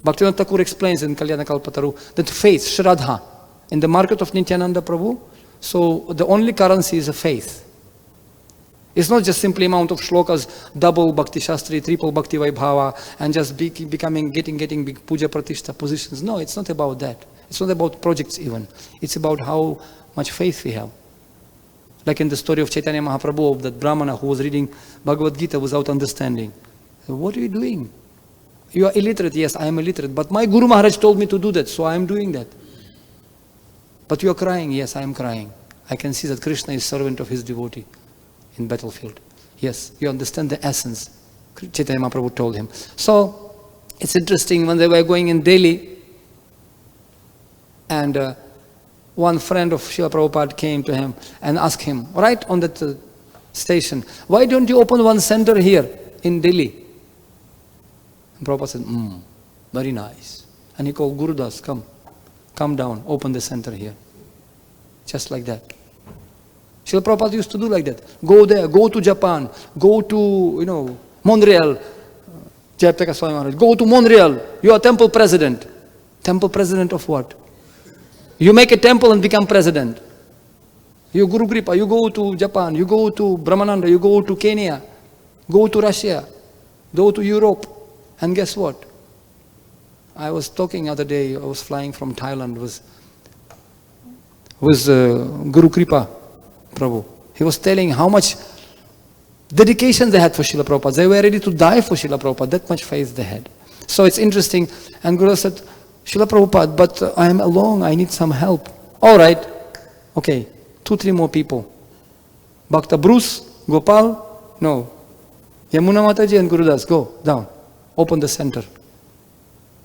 Bhaktivinoda Thakur explains in Kalyana Kalpataru that faith, Shraddha, in the market of Nityananda Prabhu, so the only currency is a faith. It's not just simply amount of shlokas, double Bhakti Shastri, triple Bhakti Vaibhava, and just getting big puja pratishtha positions. No, it's not about that. It's not about projects even. It's about how much faith we have. Like in the story of Chaitanya Mahaprabhu, of that Brahmana who was reading Bhagavad Gita without understanding. So what are you doing? You are illiterate. Yes, I am illiterate. But my Guru Maharaj told me to do that, so I am doing that. But you are crying. Yes, I am crying. I can see that Krishna is servant of his devotee in battlefield. Yes, you understand the essence. Chaitanya Mahaprabhu told him. So, it's interesting when they were going in Delhi, and one friend of Srila Prabhupada came to him and asked him, right on that station, why don't you open one center here in Delhi? And Prabhupada said, very nice. And he called Gurudas, come down, open the center here. Just like that. Srila Prabhupada used to do like that. Go there, go to Japan, go to, Montreal. Jayapataka Swami Maharaj, go to Montreal, you are temple president. Temple president of what? You make a temple and become president. You Guru Kripa, you go to Japan, you go to Brahmananda, you go to Kenya, go to Russia, go to Europe. And guess what? I was talking the other day, I was flying from Thailand with Guru Kripa Prabhu. He was telling how much dedication they had for Srila Prabhupada. They were ready to die for Srila Prabhupada, that much faith they had. So it's interesting. And Guru said, Srila Prabhupada, but I am alone, I need some help. All right, okay, 2-3 more people. Bhakta Bruce, Gopal, no. Yamuna Mataji and Gurudas, go down, open the center.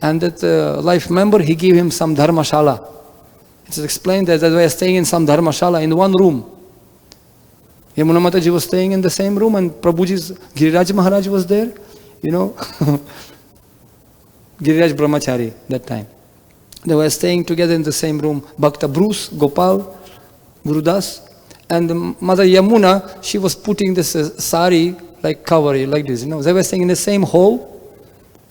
And that life member, he gave him some dharmashala. It's explained that they were staying in some dharmashala in one room. Yamuna Mataji was staying in the same room, and Prabhuji's Giriraj Maharaj was there, Giriraj Brahmachari that time. They were staying together in the same room. Bhakta Bruce, Gopal, Gurudas, and Mother Yamuna, she was putting this sari like cover, like this. They were staying in the same hall,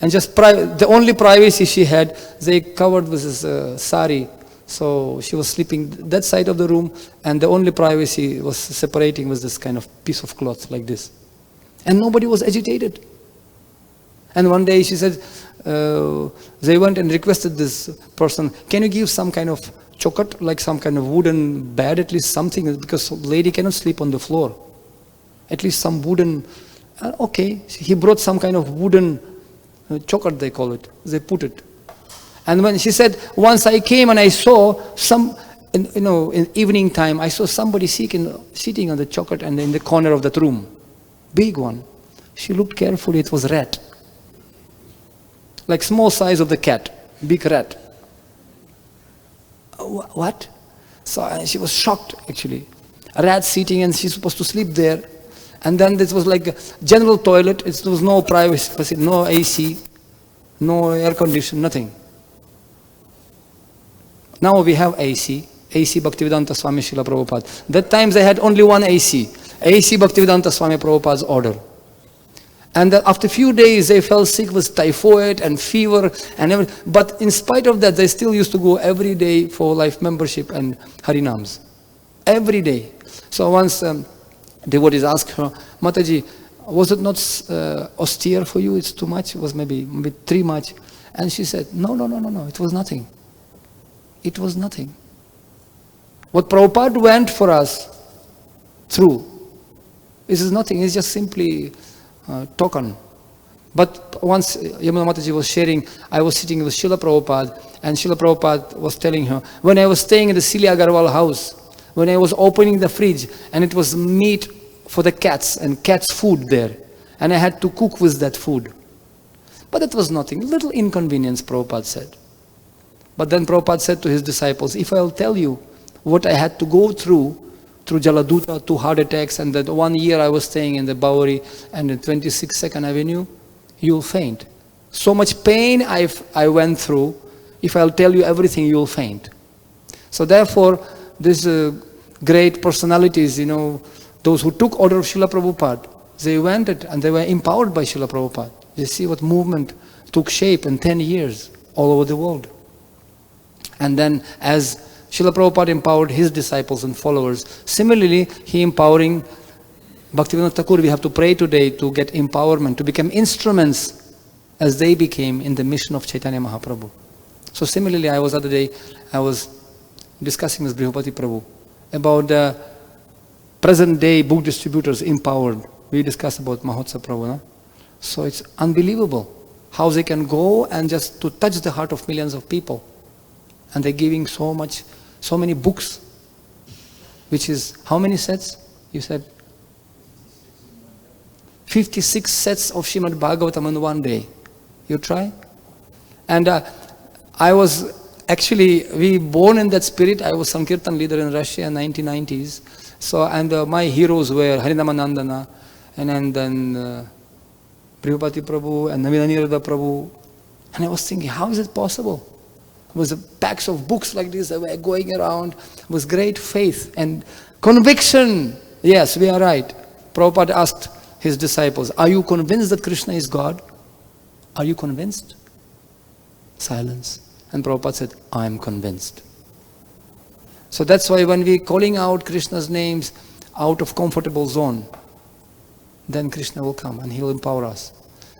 and just the only privacy she had, they covered with this sari. So she was sleeping that side of the room, and the only privacy was separating with this kind of piece of cloth like this. And nobody was agitated. And one day she said, they went and requested this person, can you give some kind of chokat, like some kind of wooden bed, at least something, because lady cannot sleep on the floor. At least some wooden, okay. He brought some kind of wooden chokat, they call it. They put it. And when she said, once I came and I saw in evening time, I saw somebody sitting on the chokat and in the corner of that room. Big one. She looked carefully, it was rat. Like small size of the cat, big rat. What? So she was shocked actually. A rat sitting and she's supposed to sleep there. And then this was like a general toilet. There was no privacy, no AC, no air condition, nothing. Now we have AC Bhaktivedanta Swami Srila Prabhupada. That time they had only one AC Bhaktivedanta Swami Prabhupada's order. And after a few days, they fell sick with typhoid and fever and everything. But in spite of that, they still used to go every day for life membership and Harinams. Every day. So once devotees asked her, Mataji, was it not austere for you? It's too much? It was maybe too much? And she said, no, it was nothing. It was nothing. What Prabhupada went for us through, this is nothing, it's just simply token. But once Yamuna Mataji was sharing, I was sitting with Srila Prabhupada, and Srila Prabhupada was telling her, when I was staying in the Sili Agarwal house, when I was opening the fridge, and it was meat for the cats, and cats' food there, and I had to cook with that food. But it was nothing, little inconvenience, Prabhupada said. But then Prabhupada said to his disciples, if I'll tell you what I had to go through Jaladuta, 2 heart attacks, and that 1 year I was staying in the Bowery and in 26th Avenue, you'll faint. So much pain I went through, if I'll tell you everything, you'll faint. So therefore, these great personalities, those who took order of Srila Prabhupada, they went it and they were empowered by Srila Prabhupada. You see what movement took shape in 10 years all over the world. And then as Srila Prabhupada empowered his disciples and followers, similarly, he empowering Bhaktivinoda Thakur. We have to pray today to get empowerment, to become instruments as they became in the mission of Chaitanya Mahaprabhu. So similarly, I was discussing with Brihapati Prabhu about the present day book distributors empowered. We discussed about Mahotsav Prabhu. No? So it's unbelievable how they can go and just to touch the heart of millions of people. And they're giving so many books, which is, how many sets? You said 56 sets of Srimad Bhagavatam in one day. You try? And I was actually, we born in that spirit. I was Sankirtan leader in Russia in 1990s. So, and my heroes were Harinamanandana, and then Prabhupada Prabhu, and Navinanirada Prabhu. And I was thinking, how is it possible? It was packs of books like this that were going around with great faith and conviction. Yes, we are right. Prabhupada asked his disciples, are you convinced that Krishna is God? Are you convinced? Silence. And Prabhupada said, I am convinced. So that's why when we're calling out Krishna's names out of comfortable zone, then Krishna will come and he will empower us.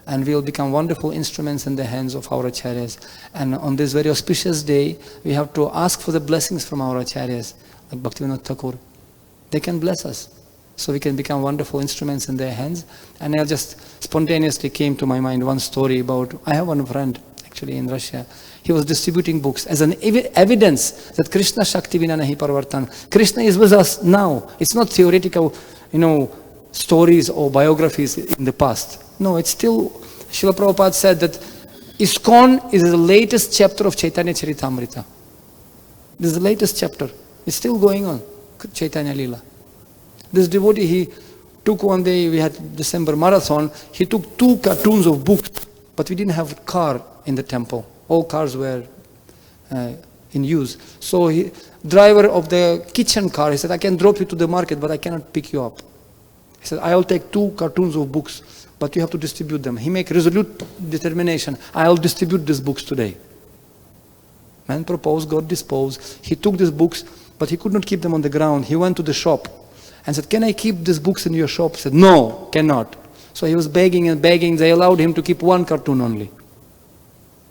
And we will become wonderful instruments in the hands of our acharyas. And on this very auspicious day, we have to ask for the blessings from our acharyas, like Bhaktivinoda Thakur. They can bless us, so we can become wonderful instruments in their hands. And I just spontaneously came to my mind one story about, I have one friend actually in Russia. He was distributing books as an evidence that Krishna Shakti Vina Nahi Parvartan. Krishna is with us now. It's not theoretical, stories or biographies in the past. No, it's still, Srila Prabhupada said that ISKCON is the latest chapter of Chaitanya Charitamrita. This is the latest chapter. It's still going on, Chaitanya Leela. This devotee, he took one day, we had December marathon, he took 2 cartoons of books, but we didn't have a car in the temple. All cars were in use. So driver of the kitchen car, he said, I can drop you to the market, but I cannot pick you up. He said, I'll take 2 cartoons of books, but you have to distribute them. He made resolute determination. I'll distribute these books today. Man proposed, God disposed. He took these books, but he could not keep them on the ground. He went to the shop and said, can I keep these books in your shop? He said, no, cannot. So he was begging and begging. They allowed him to keep 1 cartoon only.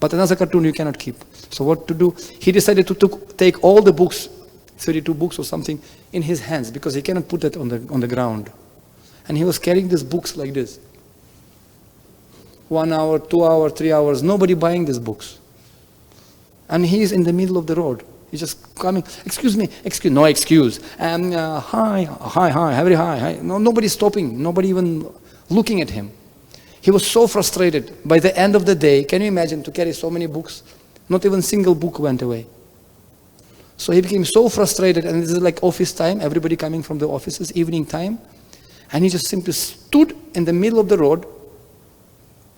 But another cartoon you cannot keep. So what to do? He decided to take all the books, 32 books or something, in his hands, because he cannot put that on the ground. And he was carrying these books like this. 1 hour, 2 hours, 3 hours, nobody buying these books. And he is in the middle of the road. He's just coming, excuse me, no excuse. And hi, very hi. No, nobody stopping, nobody even looking at him. He was so frustrated. By the end of the day, can you imagine to carry so many books? Not even a single book went away. So he became so frustrated, and this is like office time, everybody coming from the offices, evening time. And he just simply stood in the middle of the road,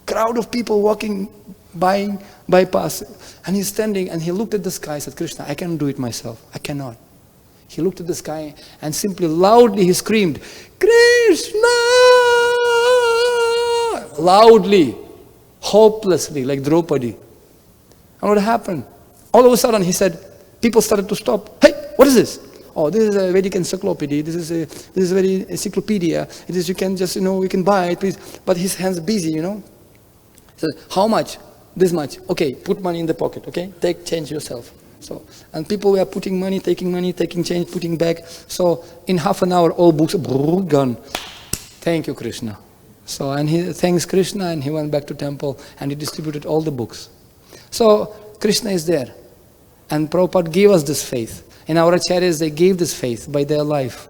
crowd of people walking, bypass. And he's standing and he looked at the sky and said, Krishna, I cannot do it myself. I cannot. He looked at the sky and simply loudly he screamed, Krishna! Loudly, hopelessly, like Draupadi. And what happened? All of a sudden he said, people started to stop. Hey, what is this? oh, this is a Vedic encyclopedia, this is a very encyclopedia, it is, you can just, you can buy it, please. But his hands busy, So, how much? This much. Okay, put money in the pocket, okay? Take change yourself. So, and people were putting money, taking change, putting back. So, in half an hour, all books, gone. Thank you, Krishna. So, and he thanks Krishna, and he went back to temple, and he distributed all the books. So, Krishna is there. And Prabhupada gave us this faith. And our acharyas, they gave this faith by their life.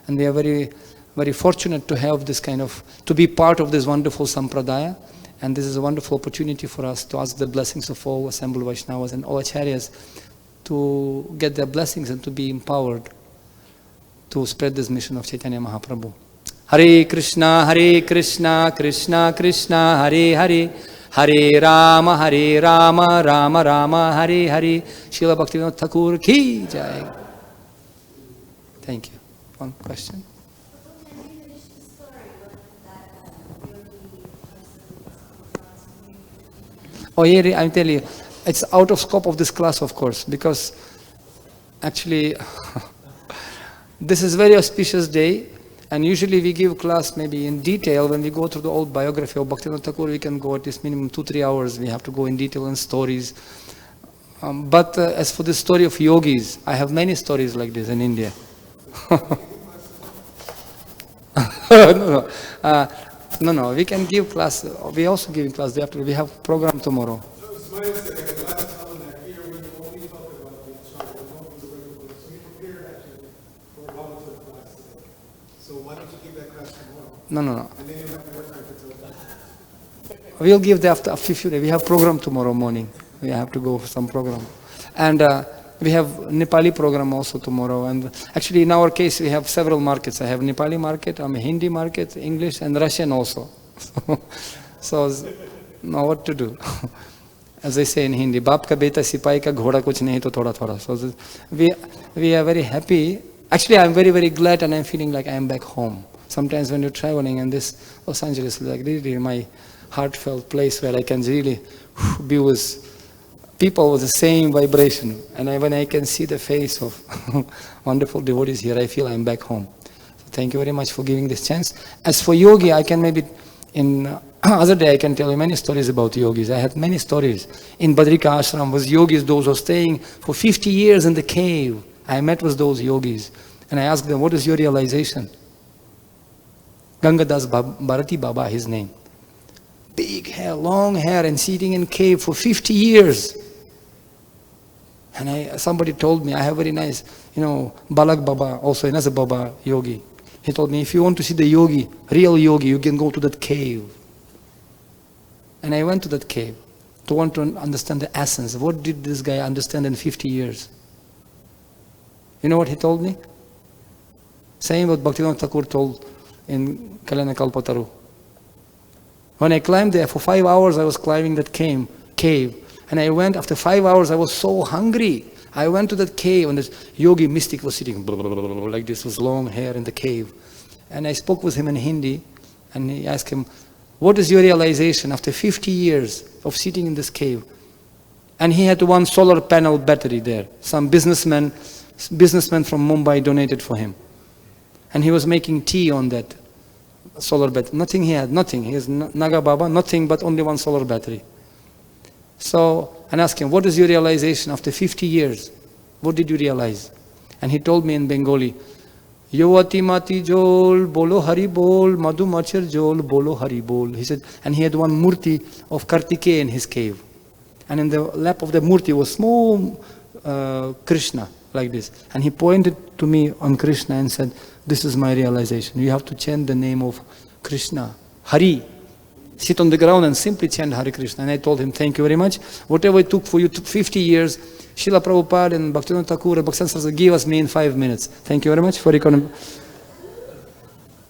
And we are very, very fortunate to have this to be part of this wonderful sampradaya. And this is a wonderful opportunity for us to ask the blessings of all assembled Vaishnavas and all acharyas to get their blessings and to be empowered to spread this mission of Chaitanya Mahaprabhu. Hare Krishna, Krishna Krishna, Hare Hare, Hare Rama, Rama Rama, Hare Hare. Srila Bhaktivinoda Thakura ki jai. Thank you. One question? Oh, yeah, I'm telling you, it's out of scope of this class, of course, because actually this is very auspicious day, and usually we give class maybe in detail. When we go through the old biography of Bhaktivinoda Thakur, we can go at least minimum 2-3 hours. We have to go in detail and stories. But as for the story of yogis, I have many stories like this in India. No, we can give class. We also give class after. We have program tomorrow. So why don't you give that class tomorrow? No. And then you'll have more time to tell. We'll give the after few days. We have program tomorrow morning. We have to go for some program. And we have Nepali program also tomorrow. And actually in our case we have several markets. I have Nepali market, Hindi market, English and Russian also. So now what to do? As I say in Hindi, Baap ka beta sipai ka ghoda kuch nahi to thoda thoda. So we are very happy. Actually I'm very, very glad and I'm feeling like I am back home. Sometimes when you're traveling and this Los Angeles is like really my heartfelt place where I can really be with people with the same vibration. And when I can see the face of wonderful devotees here, I feel I'm back home. So thank you very much for giving this chance. As for yogi, I can maybe in other day I can tell you many stories about yogis. I had many stories. In Badrika Ashram was yogis, those who are staying for 50 years in the cave. I met with those yogis and I asked them, what is your realization? Gangadas Bharati Baba, his name. Big hair, long hair, and sitting in cave for 50 years. And somebody told me, I have very nice, Balak Baba, also another Baba yogi. He told me, if you want to see the yogi, real yogi, you can go to that cave. And I went to that cave to want to understand the essence. What did this guy understand in 50 years? You know what he told me? Same what Bhaktivinoda Thakur told in Kalyana Kalpataru. When I climbed there for 5 hours, I was climbing that cave. And I went, after 5 hours, I was so hungry. I went to that cave and this yogi mystic was sitting like this with long hair in the cave. And I spoke with him in Hindi and he asked him, what is your realization after 50 years of sitting in this cave? And he had one solar panel battery there. Some businessman from Mumbai donated for him. And he was making tea on that solar battery. Nothing he had, nothing. He is Naga Baba, nothing but only one solar battery. So, and asked him, what is your realization after 50 years? What did you realize? And he told me in Bengali, Yovati Mati Jol, Bolo Hari Bol, Madhu Machar Jol, Bolo Hari Bol. He said, and he had one murti of Kartikeya in his cave. And in the lap of the murti was small Krishna, like this. And he pointed to me on Krishna and said, this is my realization. You have to chant the name of Krishna, Hari. Sit on the ground and simply chant Hare Krishna. And I told him, thank you very much. Whatever it took for you, took 50 years. Srila Prabhupada and Bhaktivinoda Thakur and Bhaktivinoda Saraswati gave us me in 5 minutes. Thank you very much for economy.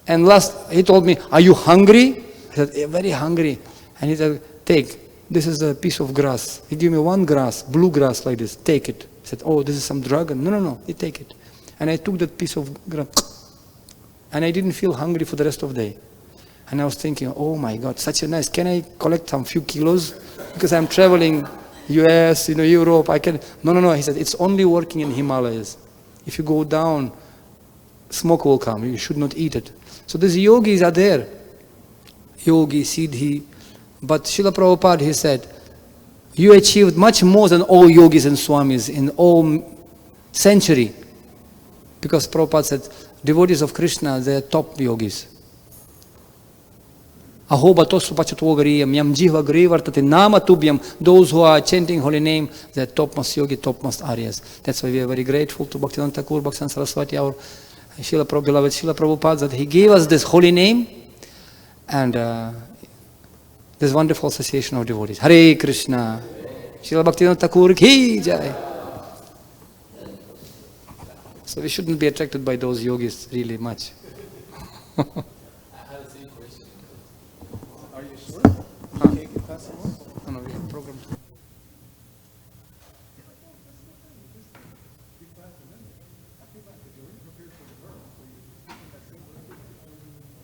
And last, he told me, are you hungry? I said, yeah, very hungry. And he said, take, this is a piece of grass. He gave me one grass, blue grass like this, take it. He said, oh, this is some drug? No, you take it. And I took that piece of grass. And I didn't feel hungry for the rest of the day. And I was thinking, oh my God, such a nice, can I collect some few kilos? Because I'm traveling US, Europe, I can, no, he said, it's only working in Himalayas. If you go down, smoke will come. You should not eat it. So these yogis are there. Yogi, Siddhi. But Srila Prabhupada, he said, you achieved much more than all yogis and swamis in all century. Because Prabhupada said, devotees of Krishna, they are top yogis. Ahoba tosu pachatvogariyam yam jihva grivartate nama tubhyam. Those who are chanting holy name, they are topmost yogi, topmost Aryas. That's why we are very grateful to Bhaktivinoda Thakura, Bhaktivinoda Saraswati, our beloved Srila Prabhupada, that he gave us this holy name and this wonderful association of devotees. Hare Krishna. Srila Bhaktivinoda Thakur ki jai. So we shouldn't be attracted by those yogis really much. I had the same question. Are you sure? You can't get past the one? No, we have program.